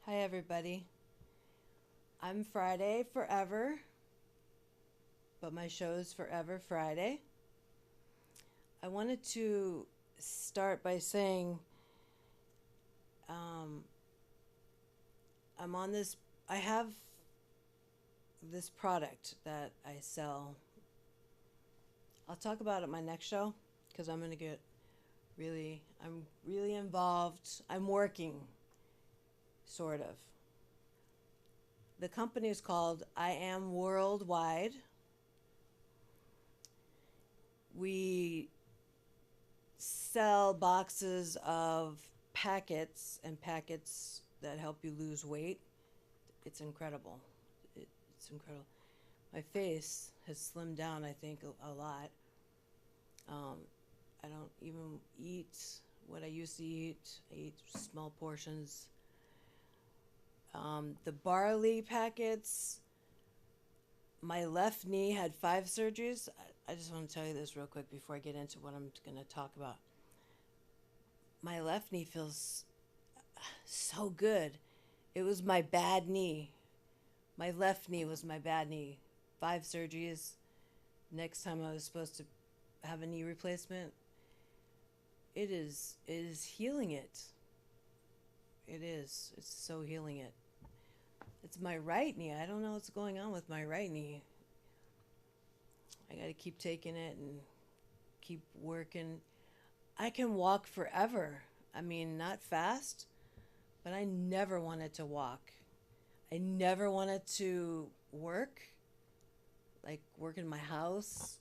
Hi, everybody. I'm Friday Forever, but my show is Forever Friday. I wanted to start by saying um, I'm on this, I have this product that I sell. I'll talk about it my next show because I'm going to I'm really involved. I'm working, sort of. The company is called I Am Worldwide. We sell boxes of packets that help you lose weight. It's incredible. It's incredible. My face has slimmed down, I think, a lot. Um, I don't even eat what I used to eat. I eat small portions. The barley packets, my left knee had 5 surgeries. I just want to tell you this real quick before I get into what I'm going to talk about. My left knee feels so good. It was my bad knee. My left knee was my bad knee. 5 surgeries. Next time I was supposed to have a knee replacement. It is healing it. It is. It's so healing it. It's my right knee. I don't know what's going on with my right knee. I got to keep taking it and keep working. I can walk forever. I mean, not fast, but I never wanted to walk. I never wanted to work in my house.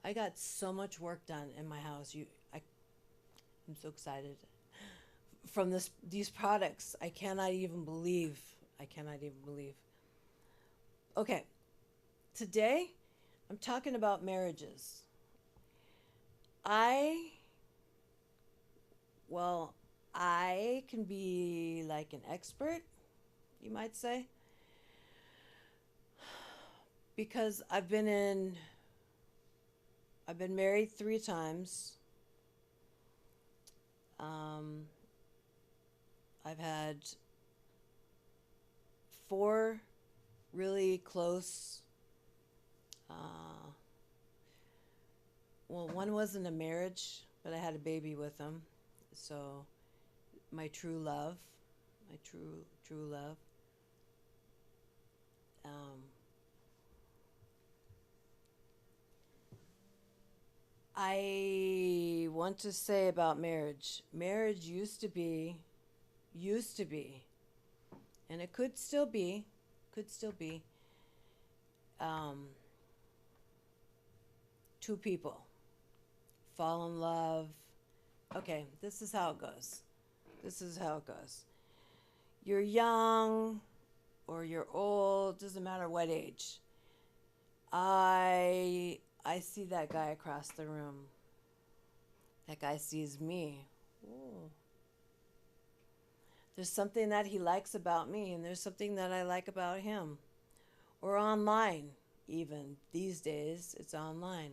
I got so much work done in my house. I'm so excited from these products. I cannot even believe. I cannot even believe. Okay, today I'm talking about marriages. I well, I can be like an expert, you might say, because I've been married 3 times. Um, I've had 4 really close. Uh, well, one wasn't a marriage, but I had a baby with him. So my true love, my true love. Um, I want to say about marriage. Marriage used to be, and it could still be, um, 2 people fall in love. Okay, this is how it goes. This is how it goes. You're young or you're old, doesn't matter what age. I see that guy across the room. That guy sees me. Ooh. There's something that he likes about me, and there's something that I like about him. Or online, even. These days, it's online.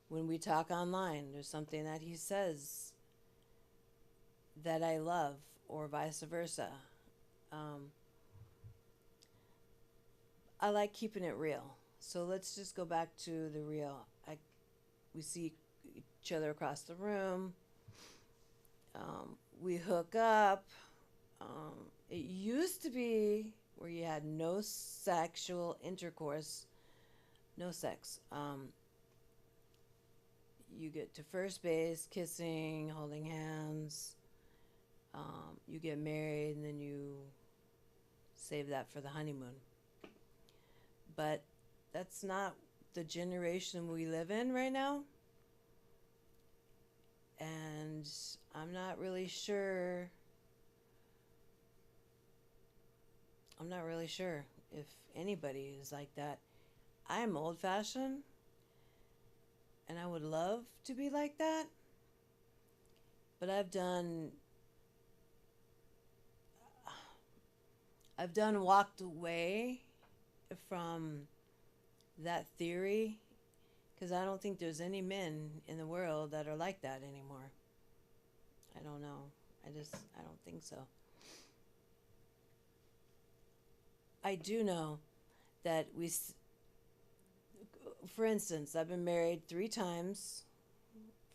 When we talk online, there's something that he says that I love, or vice versa. Um, I like keeping it real. So let's just go back to the real. We see each other across the room. We hook up. It used to be where you had no sexual intercourse, no sex. You get to first base, kissing, holding hands. You get married, and then you save that for the honeymoon. But that's not the generation we live in right now. And I'm not really sure. I'm not really sure if anybody is like that. I'm old fashioned, and I would love to be like that. But I've done walked away from that theory because I don't think there's any men in the world that are like that anymore. I don't know. I don't think so. I do know that for instance, I've been married 3 times.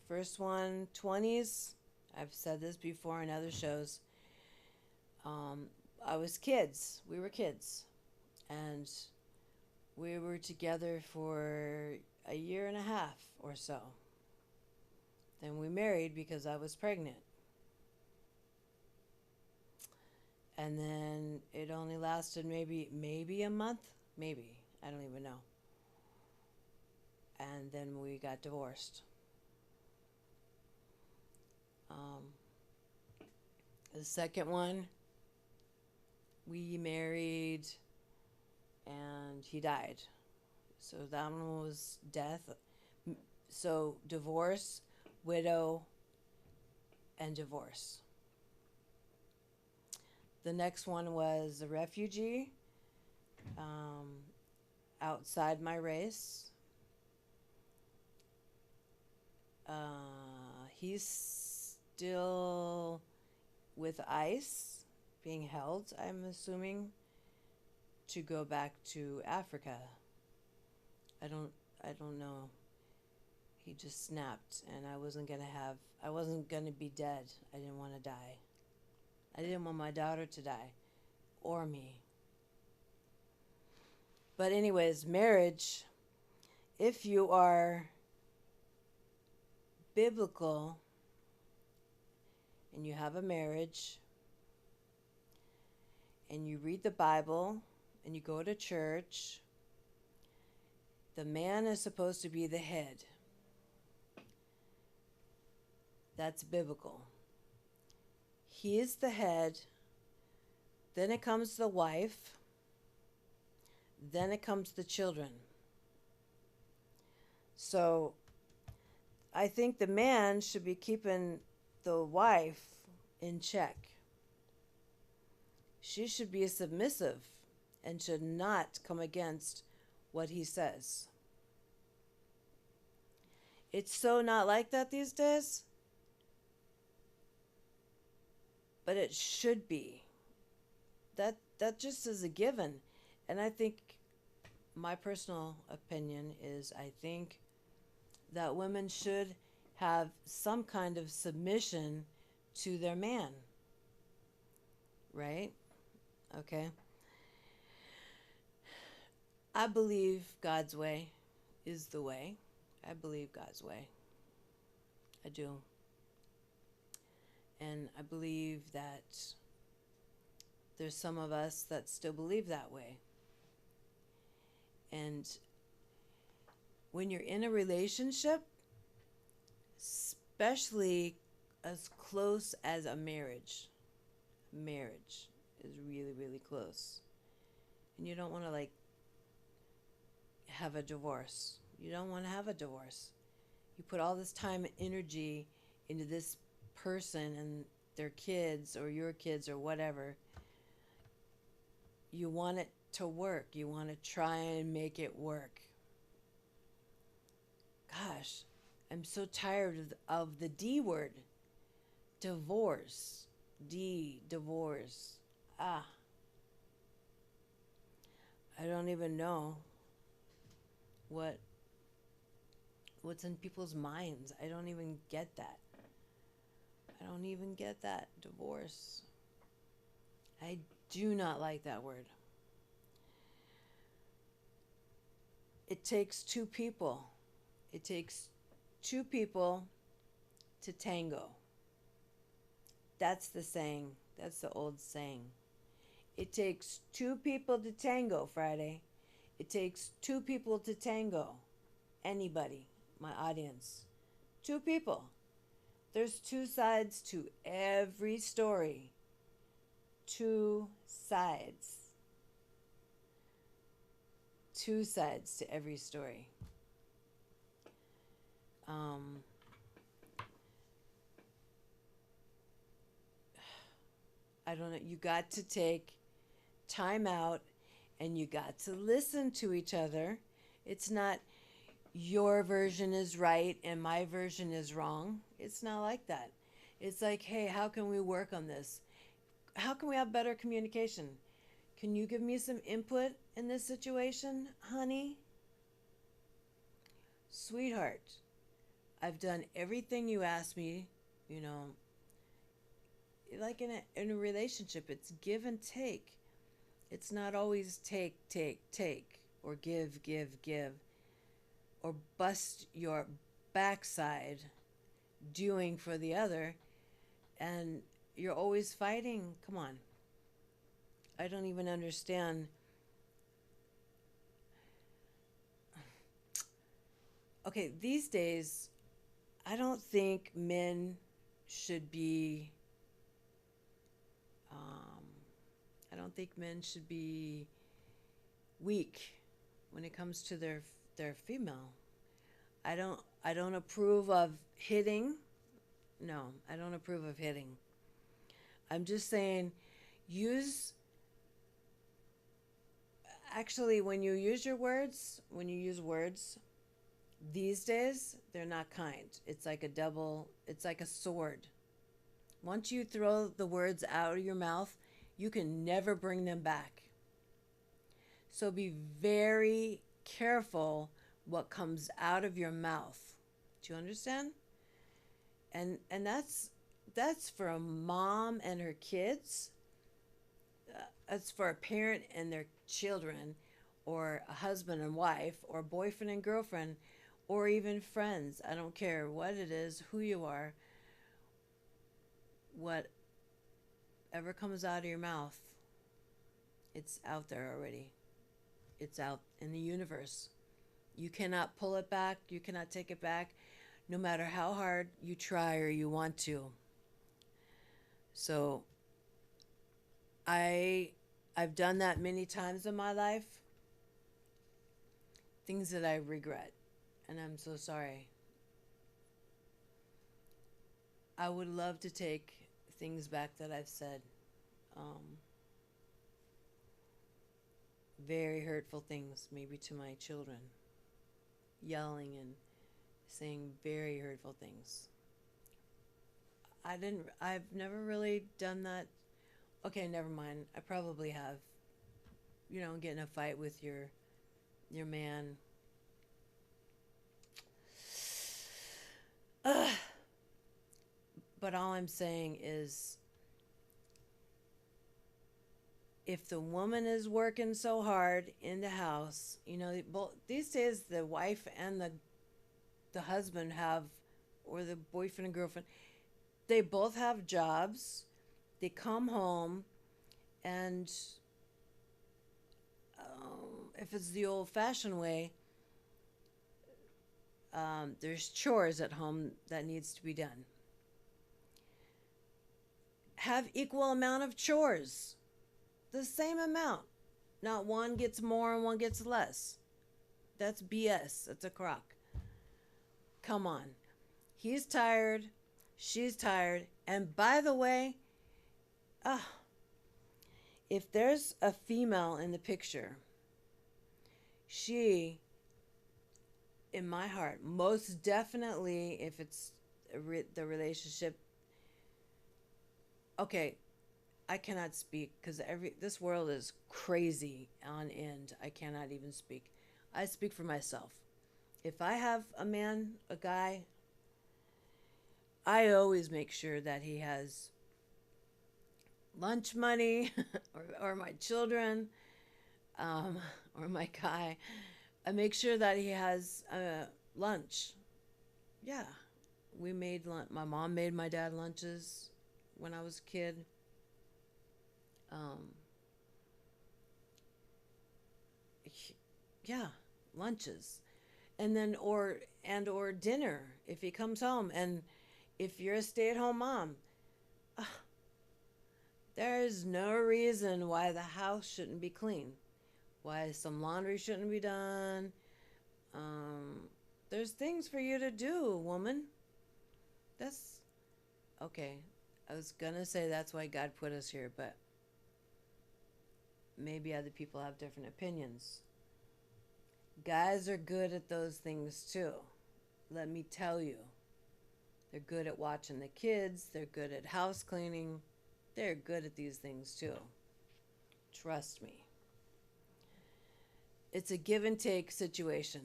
First one, 20s. I've said this before in other shows. Um, I was kids. We were kids. And we were together for a year and a half or so. Then we married because I was pregnant. And then it only lasted maybe a month, maybe. I don't even know. And then we got divorced. Um, the second one, we married and he died. So that one was death. So divorce, widow, and divorce. The next one was a refugee um, outside my race. He's still with ICE, being held, I'm assuming, to go back to Africa. I don't know. He just snapped, and I wasn't gonna be dead. I didn't want to die. I didn't want my daughter to die, or me. But anyways, marriage, if you are biblical and you have a marriage and you read the Bible and you go to church, the man is supposed to be the head. That's biblical. He is the head. Then it comes the wife. Then it comes the children. So I think the man should be keeping the wife in check. She should be submissive and should not come against what he says. It's so not like that these days, but it should be. That just is a given. And I think my personal opinion is I think that women should have some kind of submission to their man. Right? Okay. I believe God's way is the way. I believe God's way. I do. And I believe that there's some of us that still believe that way. And when you're in a relationship, especially as close as a marriage is really, really close. And you don't want to have a divorce. You don't want to have a divorce. You put all this time and energy into this person and their kids or your kids or whatever. You want it to work. You want to try and make it work. Gosh, I'm so tired of the D word. Divorce. Divorce. I don't even know what's in people's minds. I don't even get that. Divorce. I do not like that word. It takes two people. It takes two people to tango. That's the saying. That's the old saying. It takes two people to tango, Friday. It takes two people to tango. Anybody, my audience. Two people. There's two sides to every story. Two sides. Two sides to every story. I don't know. You got to take time out and you got to listen to each other. It's not your version is right and my version is wrong. It's not like that. It's like, hey, how can we work on this? How can we have better communication? Can you give me some input in this situation, honey? Sweetheart, I've done everything you asked me, you know, like in a relationship, it's give and take. It's not always take, take, take, or give, give, give, or bust your backside doing for the other, and you're always fighting. Come on. I don't even understand. Okay, these days, I don't think men should be. Um, I don't think men should be weak when it comes to their female. I don't approve of hitting. No, I don't approve of hitting. I'm just saying use actually when you use words these days, they're not kind. It's like a sword. Once you throw the words out of your mouth, you can never bring them back. So be very careful what comes out of your mouth. Do you understand? And that's for a mom and her kids. That's for a parent and their children, or a husband and wife, or boyfriend and girlfriend, or even friends. I don't care what it is, who you are. Whatever comes out of your mouth, it's out there already. It's out in the universe. You cannot pull it back. You cannot take it back, no matter how hard you try or you want to. So I I've done that many times in my life. Things that I regret, and I'm so sorry. I would love to take things back that I've said. Um, Very hurtful things, maybe to my children, yelling and saying very hurtful things. I've never really done that. Okay, never mind. I probably have. Get in a fight with your man. Ugh. But all I'm saying is, if the woman is working so hard in the house, these days the wife and the husband have, or the boyfriend and girlfriend, they both have jobs. They come home, and if it's the old-fashioned way, there's chores at home that needs to be done. Have equal amount of chores, the same amount. Not one gets more and one gets less. That's BS. That's a crock. Come on. He's tired. She's tired. And by the way, uh, if there's a female in the picture, she, in my heart, most definitely, if it's the relationship, okay, I cannot speak because this world is crazy on end. I cannot even speak. I speak for myself. If I have a man, a guy, I always make sure that he has lunch money, or my children, um, or my guy. I make sure that he has lunch. Yeah, we made lunch. My mom made my dad lunches when I was a kid. Um, yeah, lunches, and then or dinner if he comes home. And if you're a stay-at-home mom, uh, there is no reason why the house shouldn't be clean, why some laundry shouldn't be done. Um, there's things for you to do, woman. That's okay. I was gonna say that's why God put us here, but maybe other people have different opinions. Guys are good at those things too. Let me tell you. They're good at watching the kids, they're good at house cleaning, they're good at these things too. Trust me. It's a give and take situation.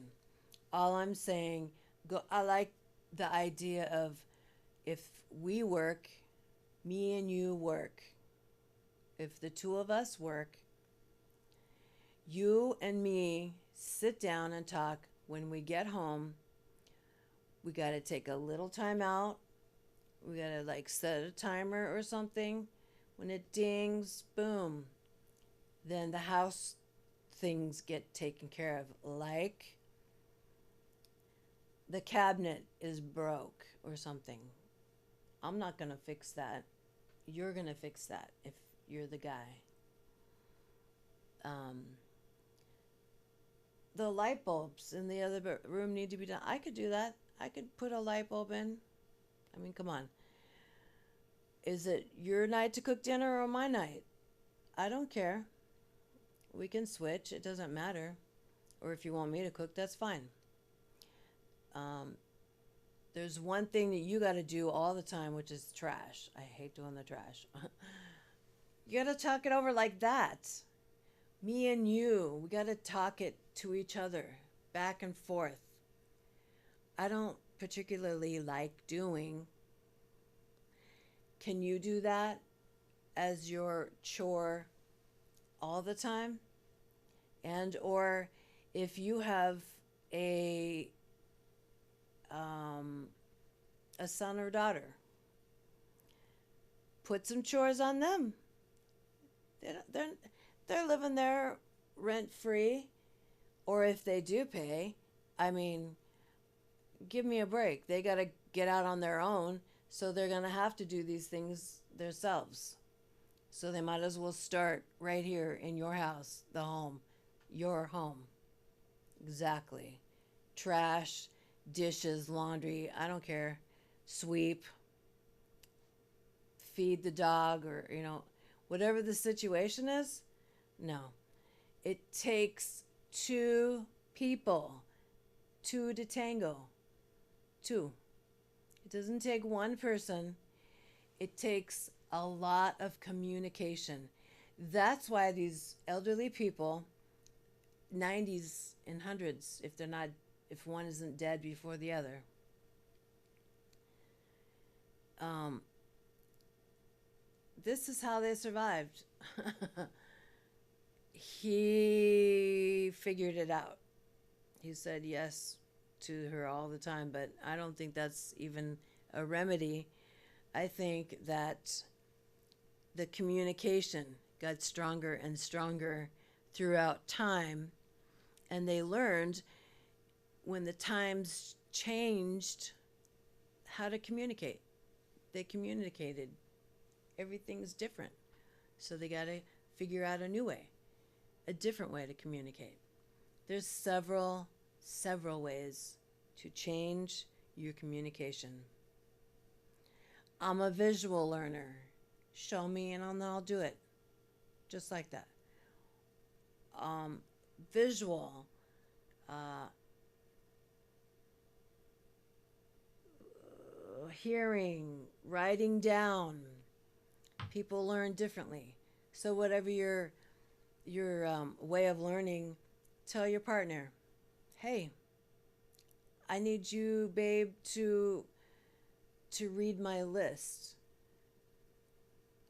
All I'm saying, go. I like the idea of if we work, me and you work. If the two of us work, you and me sit down and talk. When we get home, we got to take a little time out. We got to like set a timer or something. When it dings, boom, then the house things get taken care of. Like the cabinet is broke or something. I'm not going to fix that. You're going to fix that if you're the guy. Um, the light bulbs in the other room need to be done. I could do that. I could put a light bulb in. I mean, come on. Is it your night to cook dinner or my night? I don't care. We can switch. It doesn't matter. Or if you want me to cook, that's fine. Um, there's one thing that you got to do all the time, which is trash. I hate doing the trash. You got to talk it over like that. Me and you, we got to talk it to each other, back and forth. I don't particularly like doing. Can you do that as your chore all the time? And or if you have a a son or daughter, put some chores on them. They're they're living there rent free, or if they do pay, I mean, give me a break. They got to get out on their own, so they're going to have to do these things themselves. So they might as well start right here in your house, the home, your home. Exactly. Trash, dishes, laundry, I don't care. Sweep, feed the dog, or, whatever the situation is. No. It takes two people, two to tango. Two. It doesn't take one person. It takes a lot of communication. That's why these elderly people, 90s and hundreds, if one isn't dead before the other, this is how they survived. He figured it out. He said yes to her all the time, but I don't think that's even a remedy. I think that the communication got stronger and stronger throughout time, and they learned when the times changed how to communicate. They communicated. Everything's different. So they got to figure out a new way, a different way to communicate. There's several ways to change your communication. I'm a visual learner. Show me and I'll do it. Just like that. Visual. Hearing, writing down. People learn differently. So whatever your way of learning, tell your partner, hey, I need you, babe, to read my list.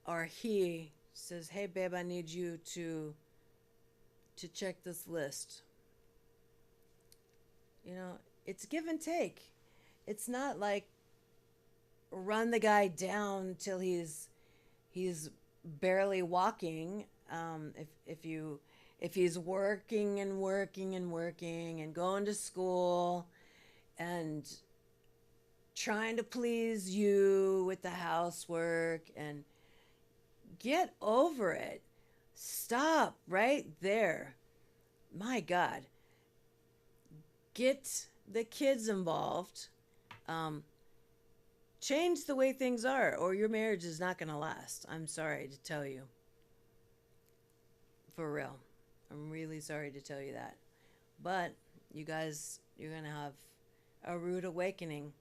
Or he says, hey, babe, I need you to check this list. It's give and take. It's not like run the guy down till he's barely walking. If he's working and working and working and going to school and trying to please you with the housework, and get over it. Stop right there. My God. Get the kids involved. Change the way things are, or your marriage is not going to last. I'm sorry to tell you. For real. I'm really sorry to tell you that. But you guys, you're going to have a rude awakening.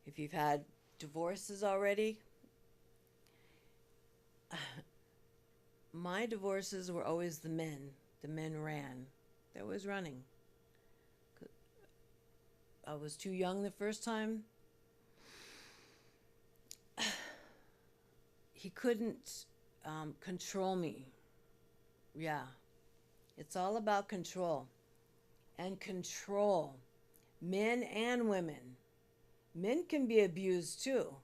If you've had divorces already, my divorces were always the men. The men ran. They was running. I was too young the first time. He couldn't control me. Yeah. It's all about control. And control. Men and women. Men can be abused too.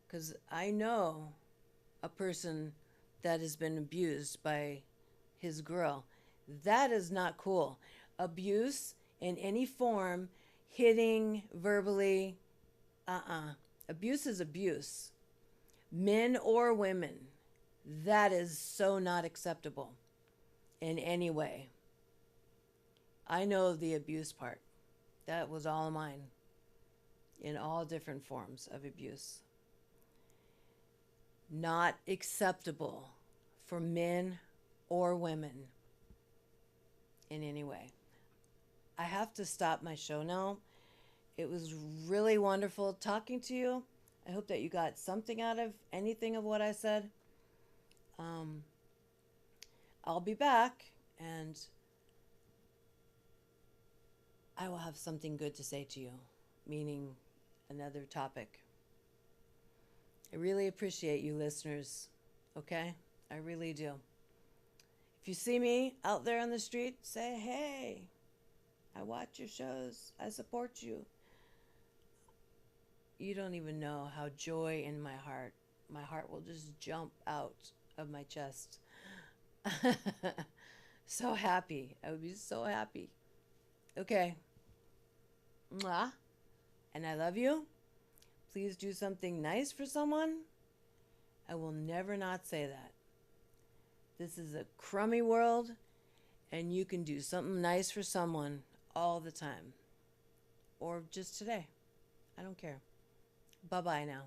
Because I know a person that has been abused by his girl. That is not cool. Abuse in any form, hitting verbally, abuse is abuse. Men or women, that is so not acceptable in any way. I know the abuse part. That was all mine in all different forms of abuse. Not acceptable for men or women in any way. I have to stop my show now. It was really wonderful talking to you. I hope that you got something out of anything of what I said. I'll be back and I will have something good to say to you, meaning another topic. I really appreciate you listeners, okay? I really do. If you see me out there on the street, say, hey, I watch your shows. I support you. You don't even know how joy in my heart will just jump out of my chest. So happy. I would be so happy. Okay. Mwah. And I love you. Please do something nice for someone. I will never not say that. This is a crummy world, and you can do something nice for someone all the time. Or just today. I don't care. Bye-bye now.